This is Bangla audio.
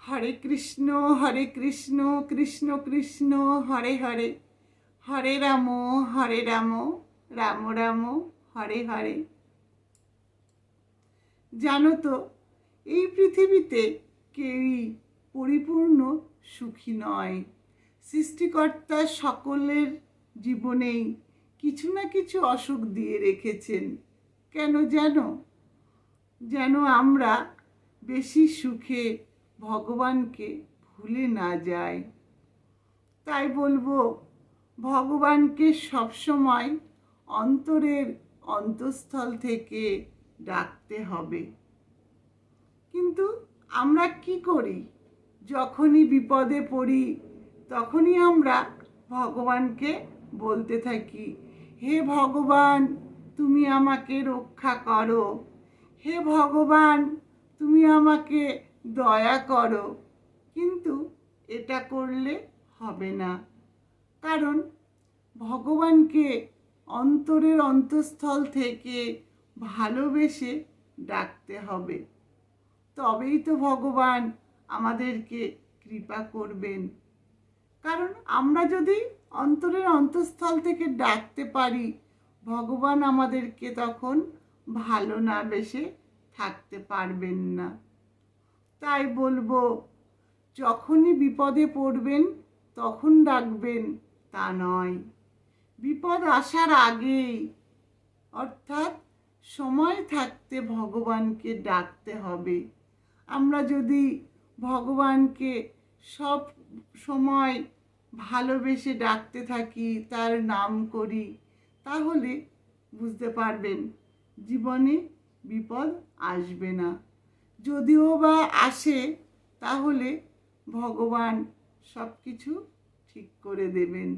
হরে কৃষ্ণ কৃষ্ণ কৃষ্ণ হরে হরে, হরে রাম রাম রাম হরে হরে। জানো তো, এই পৃথিবীতে কেউই পরিপূর্ণ সুখী নয়। সৃষ্টিকর্তা সকলের জীবনেই কিছু না কিছু অসুখ দিয়ে রেখেছেন। কেন জানো? যেন আমরা বেশি সুখে ভগবানকে ভুলে না যাই। তাই বলবো, ভগবানকে সবসময় অন্তরের অন্তঃস্থল থেকে ডাকতে হবে। কিন্তু আমরা কি করি? যখনই বিপদে পড়ি তখনই আমরা ভগবানকে বলতে থাকি, হে ভগবান তুমি আমাকে রক্ষা করো, হে ভগবান তুমি আমাকে দয়া করো। কিন্তু এটা করলে হবে না, কারণ ভগবানকে অন্তরের অন্তঃস্থল থেকে ভালোবেসে ডাকতে হবে। তবেই তো ভগবান আমাদেরকে কৃপা করবেন। কারণ আমরা যদি অন্তরের অন্তঃস্থল থেকে ডাকতে পারি, ভগবান আমাদেরকে তখন ভালো না বেসে থাকতে পারবেন না। তাই বলবো, যখনই বিপদে পড়বেন তখন ডাকবেন তা নয়, বিপদ আসার আগেই, অর্থাৎ সময় থাকতে ভগবানকে ডাকতে হবে। আমরা যদি ভগবানকে সব সময় ভালোবেসে ডাকতে থাকি, তার নাম করি, তাহলে বুঝতে পারবেন জীবনে বিপদ আসবে না। যদিও বা আসে, তাহলে ভগবান সব কিছু ঠিক করে দেবেন।